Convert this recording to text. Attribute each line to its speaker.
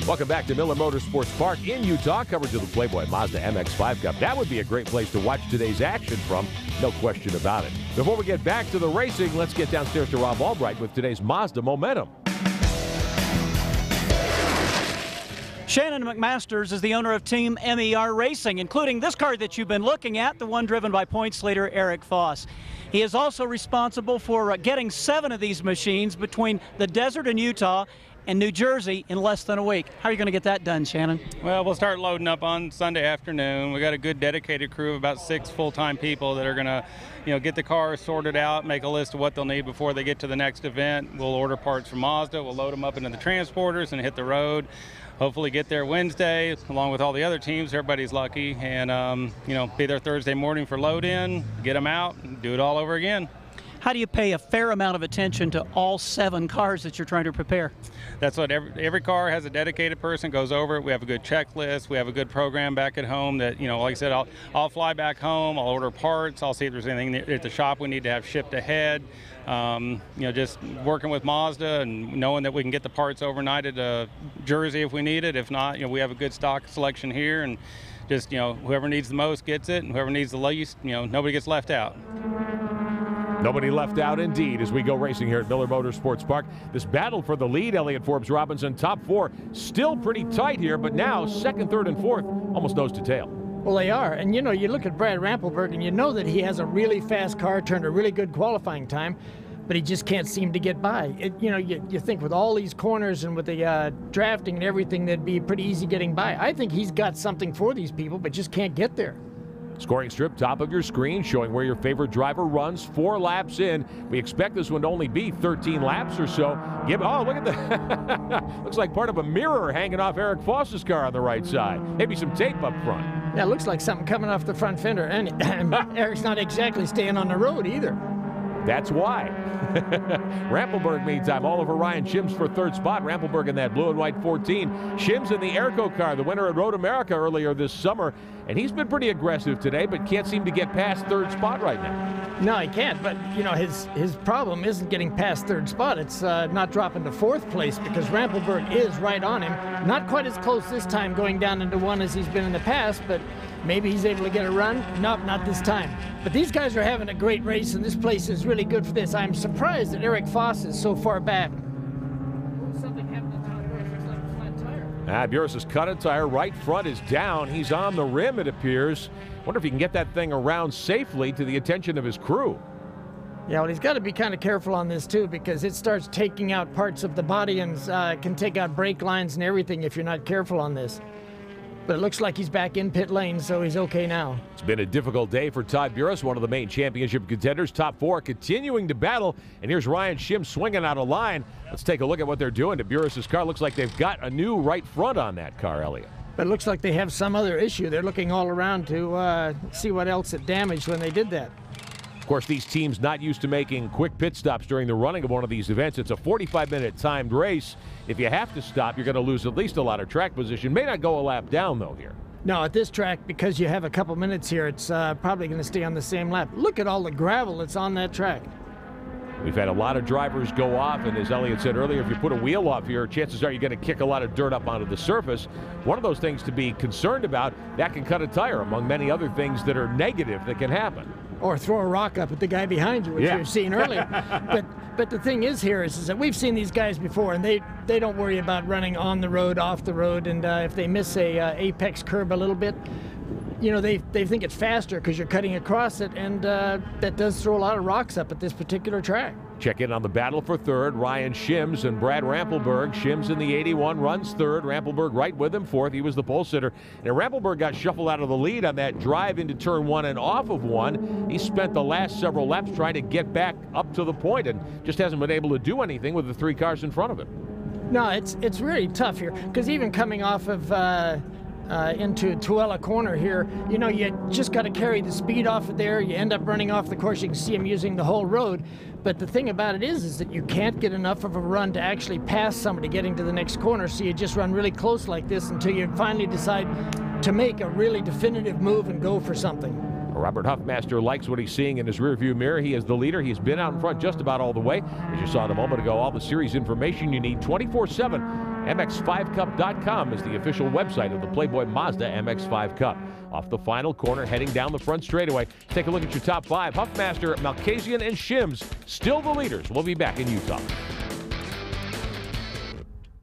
Speaker 1: Welcome back to Miller Motorsports Park in Utah. Coverage of the Playboy Mazda MX-5 Cup. That would be a great place to watch today's action from. No question about it. Before we get back to the racing, let's get downstairs to Rob Albright with today's Mazda Momentum.
Speaker 2: Shannon McMasters is the owner of Team MER Racing, including this car that you've been looking at, the one driven by points leader Eric Foss. He is also responsible for getting 7 of these machines between the desert in Utah and New Jersey in less than a week. How are you going to get that done, Shannon?
Speaker 3: Well, we'll start loading up on Sunday afternoon. We got a good dedicated crew of about 6 full-time people that are going to, get the cars sorted out, make a list of what they'll need before they get to the next event. We'll order parts from Mazda. We'll load them up into the transporters and hit the road. Hopefully get there Wednesday, along with all the other teams. Everybody's lucky, and be there Thursday morning for load in, get them out, and do it all over again.
Speaker 2: How do you pay a fair amount of attention to all 7 cars that you're trying to prepare?
Speaker 3: That's what every car has. A dedicated person goes over it. We have a good checklist. We have a good program back at home that, like I said, I'll fly back home. I'll order parts. I'll see if there's anything at the shop we need to have shipped ahead. Just working with Mazda and knowing that we can get the parts overnighted to Jersey if we need it. If not, we have a good stock selection here, and just, whoever needs the most gets it, and whoever needs the least, nobody gets left out.
Speaker 1: Nobody left out indeed as we go racing here at Miller Motorsports Park. This battle for the lead, Elliott Forbes Robinson, top 4, still pretty tight here, but now second, third, and fourth, almost nose to tail.
Speaker 4: Well, they are. And, you look at Brad Rampelberg, and you know that he has a really fast car, turned a really good qualifying time, but he just can't seem to get by. You think with all these corners and with the drafting and everything, that'd be pretty easy getting by. I think he's got something for these people, but just can't get there.
Speaker 1: Scoring strip, top of your screen, showing where your favorite driver runs 4 laps in. We expect this one to only be 13 laps or so. Oh, look at that. Looks like part of a mirror hanging off Eric Foss's car on the right side. Maybe some tape up front.
Speaker 4: Yeah, it looks like something coming off the front fender. And Eric's not exactly staying on the road either.
Speaker 1: That's why. Rampelberg, meantime, all over Ryan Shims for 3rd spot. Rampelberg in that blue and white 14. Shims in the Airco car, the winner at Road America earlier this summer. And he's been pretty aggressive today, but can't seem to get past 3rd spot right now.
Speaker 4: No, he can't. But, his problem isn't getting past 3rd spot. It's not dropping to 4th place, because Rampelberg is right on him. Not quite as close this time going down into 1 as he's been in the past, but maybe he's able to get a run. Nope, not this time. But these guys are having a great race, and this place is really good for this. I'm surprised that Eric Foss is so far back. Something happened to Todd Burris. Looks like a flat tire.
Speaker 1: Burris has cut a tire. Right front is down. He's on the rim, it appears. Wonder if he can get that thing around safely to the attention of his crew.
Speaker 4: Yeah, well, he's got to be kind of careful on this, too, because it starts taking out parts of the body and can take out brake lines and everything if you're not careful on this. But it looks like he's back in pit lane, so he's okay now. It's
Speaker 1: been a difficult day for Todd Burris, one of the main championship contenders. Top 4 continuing to battle. And here's Ryan Shims swinging out of line. Let's take a look at what they're doing to Burris's car. Looks like they've got a new right front on that car, Elliott.
Speaker 4: But it looks like they have some other issue. They're looking all around to see what else it damaged when they did that.
Speaker 1: Of course, these teams not used to making quick pit stops during the running of one of these events. It's a 45-minute timed race. If you have to stop, you're going to lose at least a lot of track position. May not go a lap down, though, here.
Speaker 4: No, at this track, because you have a couple minutes here, it's probably going to stay on the same lap. Look at all the gravel that's on that track.
Speaker 1: We've had a lot of drivers go off, and as Elliott said earlier, if you put a wheel off here, chances are you're going to kick a lot of dirt up onto the surface. One of those things to be concerned about, that can cut a tire, among many other things that are negative that can happen.
Speaker 4: Or throw a rock up at the guy behind you, which you've seen earlier. But the thing is here is that we've seen these guys before, and they don't worry about running on the road, off the road, and if they miss a apex curb a little bit, they think it's faster because you're cutting across it, and that does throw a lot of rocks up at this particular track.
Speaker 1: Check in on the battle for 3rd. Ryan Shims and Brad Rampelberg. Shims in the 81 runs 3rd. Rampelberg right with him 4th. He was the pole sitter. And Rampelberg got shuffled out of the lead on that drive into turn 1 and off of 1. He spent the last several laps trying to get back up to the point and just hasn't been able to do anything with the 3 cars in front of him.
Speaker 4: No, it's really tough here, because even coming off of into Tuella Corner here, you just got to carry the speed off of there. You end up running off the course. You can see him using the whole road. But the thing about it is that you can't get enough of a run to actually pass somebody getting to the next corner. So you just run really close like this until you finally decide to make a really definitive move and go for something.
Speaker 1: Robert Huffmaster likes what he's seeing in his rearview mirror. He is the leader. He's been out in front just about all the way. As you saw in a moment ago, all the series information you need 24/7 MX5Cup.com is the official website of the Playboy Mazda MX-5 Cup. Off the final corner, heading down the front straightaway. Take a look at your top 5. Huffmaster, Malkasian, and Shims still the leaders. We'll be back in Utah.